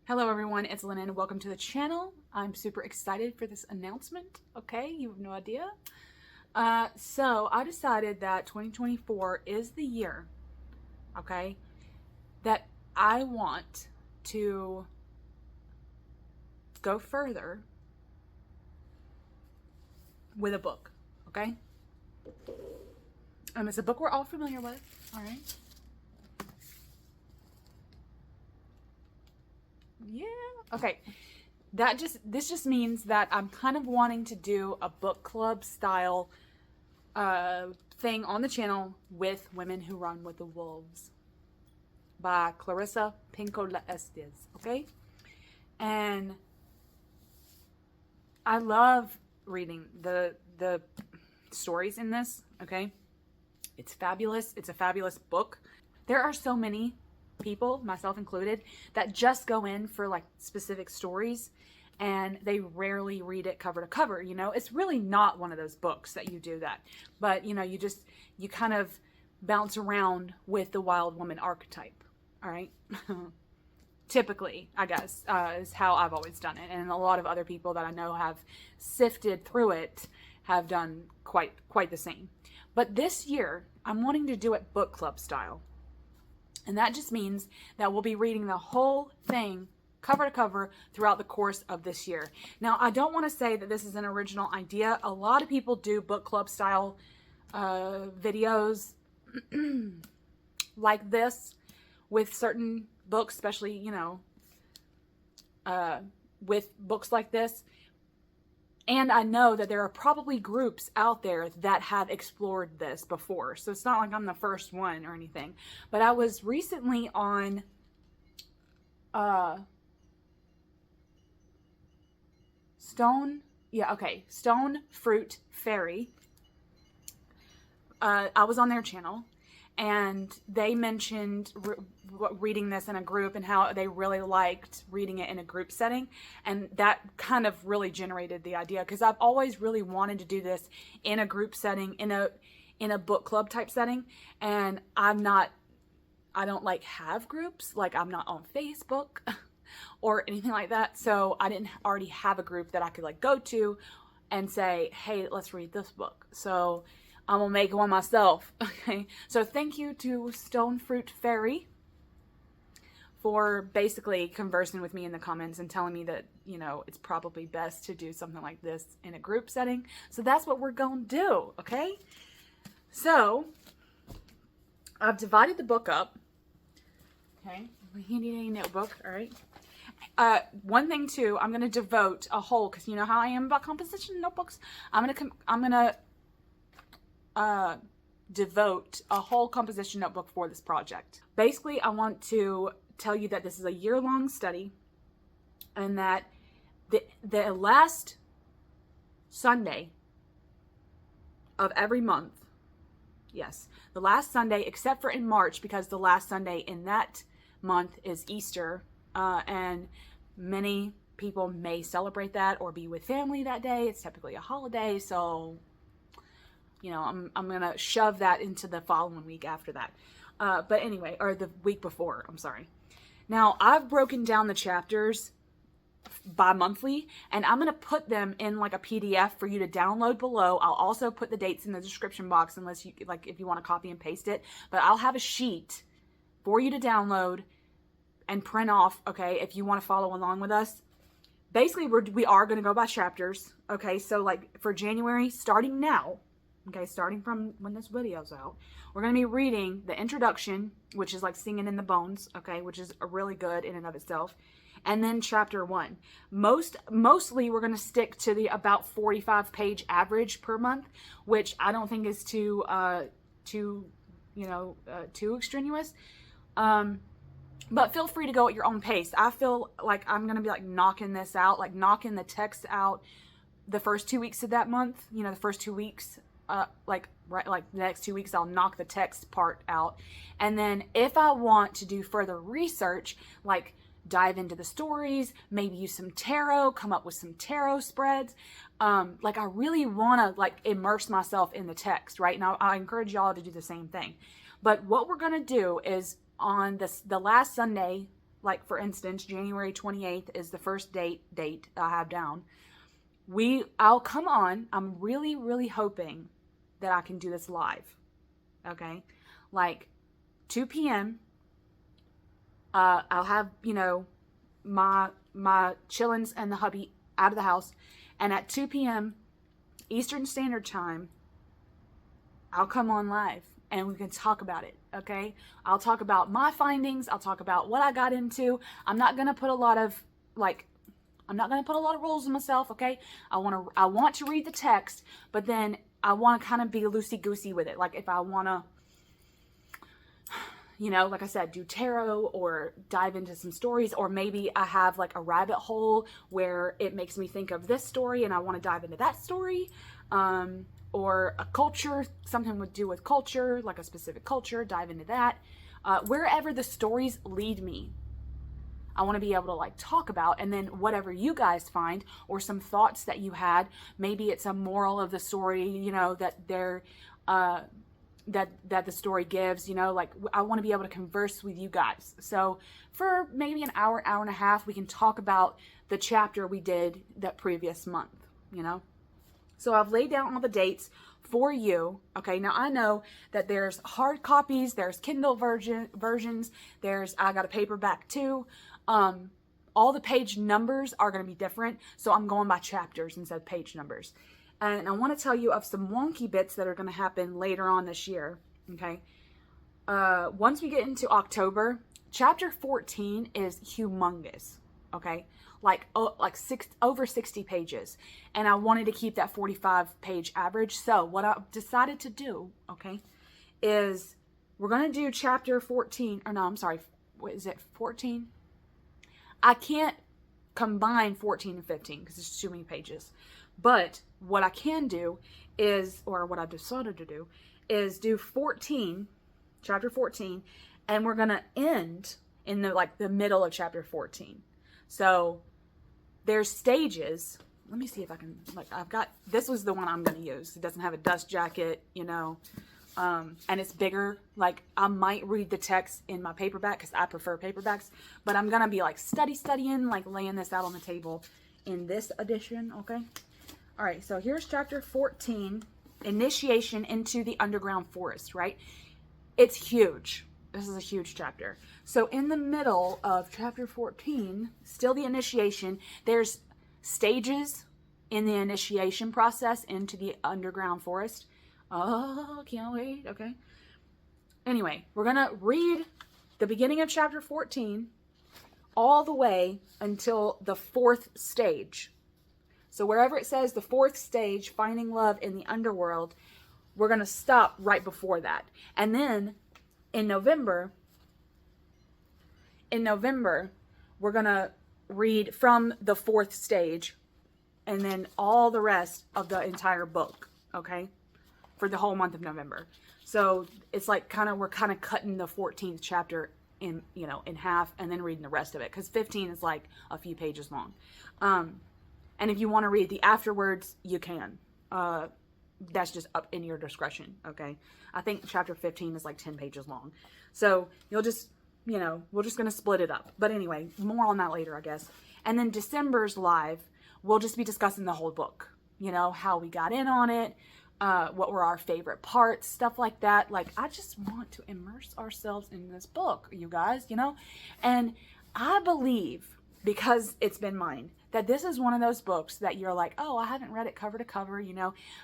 Hello everyone, it's Lynn and welcome to the channel. I'm super excited for this announcement. Okay, you have no idea. So I decided that 2024 is the year, okay, that I want to go further with a book, okay? It's a book we're all familiar with, all right? Yeah. Okay. This just means that I'm kind of wanting to do a book club style thing on the channel with Women Who Run with the Wolves by Clarissa Pinkola Estes. Okay. And I love reading the stories in this. Okay. It's fabulous. It's a fabulous book. There are so many people, myself included, that just go in for like specific stories and they rarely read it cover to cover. You know, it's really not one of those books that you do that, but you know, you kind of bounce around with the wild woman archetype. All right. Typically, I guess, is how I've always done it. And a lot of other people that I know have sifted through it have done quite the same. But this year I'm wanting to do it book club style. And that just means that we'll be reading the whole thing cover to cover throughout the course of this year. Now, I don't want to say that this is an original idea. A lot of people do book club style videos like this with certain books, especially, you know, with books like this. And I know that there are probably groups out there that have explored this before. So it's not like I'm the first one or anything. But I was recently on Stone Fruit Fairy. I was on their channel. And they mentioned reading this in a group and how they really liked reading it in a group setting. And that kind of really generated the idea, because I've always really wanted to do this in a group setting, in a book club type setting. And I don't like have groups, like I'm not on Facebook or anything like that. So I didn't already have a group that I could like go to and say, hey, let's read this book. So I'm gonna make one myself. Okay, so thank you to Stone Fruit Fairy for basically conversing with me in the comments and telling me that, you know, it's probably best to do something like this in a group setting. So that's what we're gonna do, okay? So I've divided the book up. Okay, handy dandy notebook, all right. One thing too, I'm gonna devote a whole, because you know how I am about composition notebooks. I'm gonna devote a whole composition notebook for this project. Basically, I want to tell you that this is a year-long study and that the last Sunday of every month, yes, the last Sunday except for in March, because the last Sunday in that month is Easter, and many people may celebrate that or be with family that day. It's typically a holiday, so you know, I'm going to shove that into the following week after that. But anyway, or the week before, I'm sorry. Now, I've broken down the chapters bi-monthly, and I'm going to put them in like a PDF for you to download below. I'll also put the dates in the description box, unless you, like, if you want to copy and paste it. But I'll have a sheet for you to download and print off, okay, if you want to follow along with us. Basically, we are going to go by chapters, okay? So, like, for January, starting now, okay, starting from when this video's out, we're going to be reading the introduction, which is like Singing in the Bones, okay, which is really good in and of itself. And then chapter 1. Mostly we're going to stick to the about 45-page average per month, which I don't think is too extraneous. But feel free to go at your own pace. I feel like I'm going to be like knocking this out, like knocking the text out the first 2 weeks of that month, you know, the first 2 weeks. Like the next 2 weeks, I'll knock the text part out. And then if I want to do further research, like dive into the stories, maybe use some tarot, come up with some tarot spreads. Like I really want to like immerse myself in the text, right? Now I encourage y'all to do the same thing. But what we're going to do is on the last Sunday, like for instance, January 28th is the first date I have down. I'll come on. I'm really, really hoping that I can do this live. Okay. Like 2 p.m. I'll have, my chillins and the hubby out of the house. And at 2 p.m. Eastern Standard Time, I'll come on live and we can talk about it. Okay. I'll talk about my findings. I'll talk about what I got into. I'm not going to put a lot of rules on myself. Okay. I want to read the text, but then I want to kind of be loosey-goosey with it. Like if I want to, like I said, do tarot or dive into some stories, or maybe I have like a rabbit hole where it makes me think of this story and I want to dive into that story. Or a culture, something would do with culture, like a specific culture, dive into that. Wherever the stories lead me, I want to be able to like talk about, and then whatever you guys find or some thoughts that you had, maybe it's a moral of the story, that they're, that the story gives, like I want to be able to converse with you guys. So for maybe an hour and a half, we can talk about the chapter we did that previous month, So I've laid down all the dates for you. Okay. Now I know that there's hard copies, there's Kindle versions, I got a paperback too. All the page numbers are going to be different. So I'm going by chapters instead of page numbers. And I want to tell you of some wonky bits that are going to happen later on this year. Okay. Once we get into October, chapter 14 is humongous. Okay. Over 60 pages. And I wanted to keep that 45 page average. So what I've decided to do, okay, is we're going to do chapter 14, or no, I'm sorry. What is it? 14? I can't combine 14 and 15 because there's too many pages. But what I can do is, or what I've decided to do, is do 14, chapter 14, and we're going to end in the middle of chapter 14. So there's stages. Let me see if I can, this was the one I'm going to use. It doesn't have a dust jacket, and it's bigger. Like I might read the text in my paperback because I prefer paperbacks, but I'm going to be like studying, like laying this out on the table in this edition. Okay. All right. So here's chapter 14, initiation into the underground forest, right? It's huge. This is a huge chapter. So in the middle of chapter 14, still the initiation, there's stages in the initiation process into the underground forest. Oh, can't wait. Okay. Anyway, we're going to read the beginning of chapter 14 all the way until the 4th stage. So wherever it says the 4th stage, finding love in the underworld, we're going to stop right before that. And then in November, we're going to read from the 4th stage and then all the rest of the entire book, okay, for the whole month of November. So it's like we're kind of cutting the 14th chapter in half and then reading the rest of it, because 15 is like a few pages long. And if you want to read the afterwards, you can. That's just up in your discretion, okay? I think chapter 15 is like 10 pages long. So you'll just, we're just going to split it up. But anyway, more on that later, I guess. And then December's live, we'll just be discussing the whole book. How we got in on it, what were our favorite parts, stuff like that. Like, I just want to immerse ourselves in this book, you guys, And I believe, because it's been mine, that this is one of those books that you're like, oh, I haven't read it cover to cover,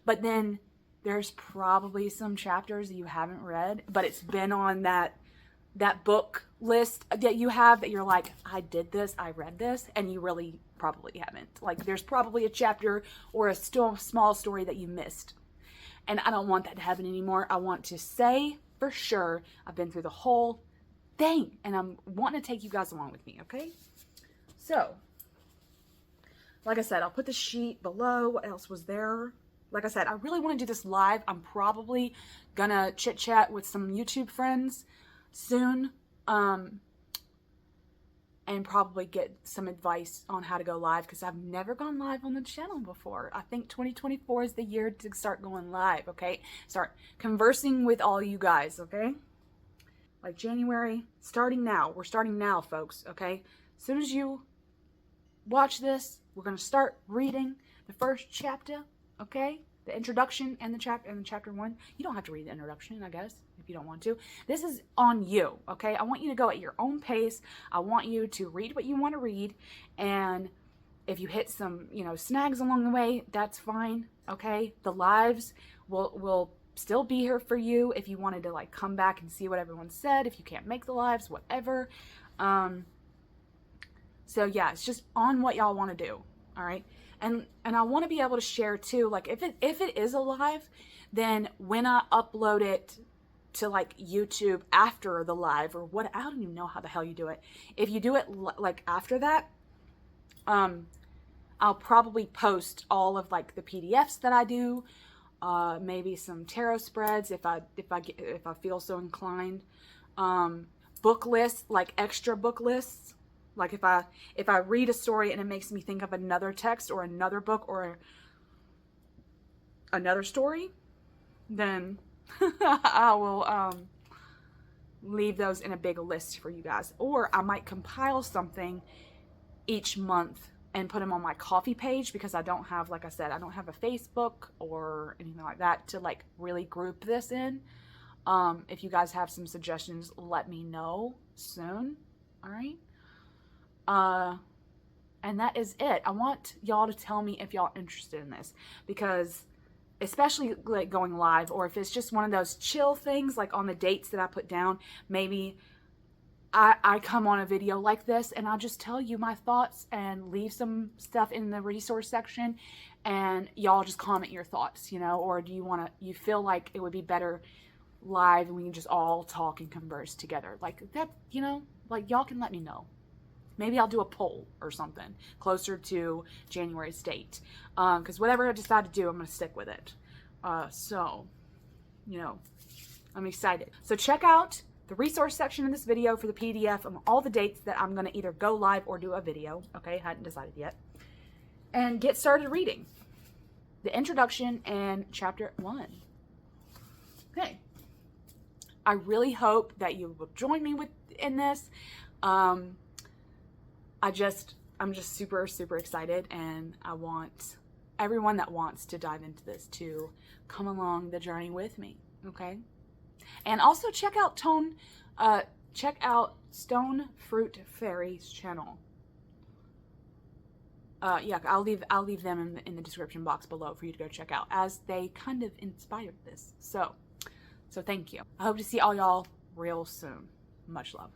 but then there's probably some chapters that you haven't read, but it's been on that book list that you have that you're like, I did this, I read this, and you really probably haven't. Like, there's probably a chapter or a small story that you missed. And I don't want that to happen anymore. I want to say for sure I've been through the whole thing, and I'm wanting to take you guys along with me, okay? So, like I said, I'll put the sheet below. What else was there? Like I said, I really want to do this live. I'm probably gonna chit chat with some YouTube friends soon, and probably get some advice on how to go live, because I've never gone live on the channel before. I think 2024 is the year to start going live, okay? Start conversing with all you guys, okay? like January, starting now. We're starting now, folks, okay? As soon as you watch this, we're going to start reading the first chapter, okay? The introduction and the chapter 1. You don't have to read the introduction, I guess, if you don't want to. This is on you, okay? I want you to go at your own pace. I want you to read what you want to read, and if you hit some, snags along the way, that's fine, okay? The lives will still be here for you if you wanted to, like, come back and see what everyone said. If you can't make the lives, whatever. So yeah, it's just on what y'all want to do, all right? And I want to be able to share too, like, if it is a live, then when I upload it to, like, YouTube after the live, or what, I don't even know how the hell you do it. If you do it like after that, I'll probably post all of, like, the PDFs that I do, maybe some tarot spreads if I feel so inclined, book lists, like extra book lists. Like if I read a story and it makes me think of another text or another book or another story, then I will leave those in a big list for you guys. Or I might compile something each month and put them on my coffee page, because I don't have, like I said, I don't have a Facebook or anything like that to, like, really group this in. If you guys have some suggestions, let me know soon. All right. And that is it. I want y'all to tell me if y'all are interested in this, because especially, like, going live, or if it's just one of those chill things, like on the dates that I put down, maybe I come on a video like this and I'll just tell you my thoughts and leave some stuff in the resource section, and y'all just comment your thoughts, or do you feel like it would be better live and we can just all talk and converse together like that, like, y'all can let me know. Maybe I'll do a poll or something closer to January's date, because whatever I decide to do, I'm going to stick with it. So, I'm excited. So check out the resource section in this video for the PDF of all the dates that I'm going to either go live or do a video. Okay, hadn't decided yet. And get started reading the introduction and chapter 1. Okay. I really hope that you will join me in this. I'm just super, super excited, and I want everyone that wants to dive into this to come along the journey with me. Okay. And also check out Stone Fruit Fairy's channel. Yeah, I'll leave them in the description box below for you to go check out, as they kind of inspired this. So thank you. I hope to see all y'all real soon. Much love.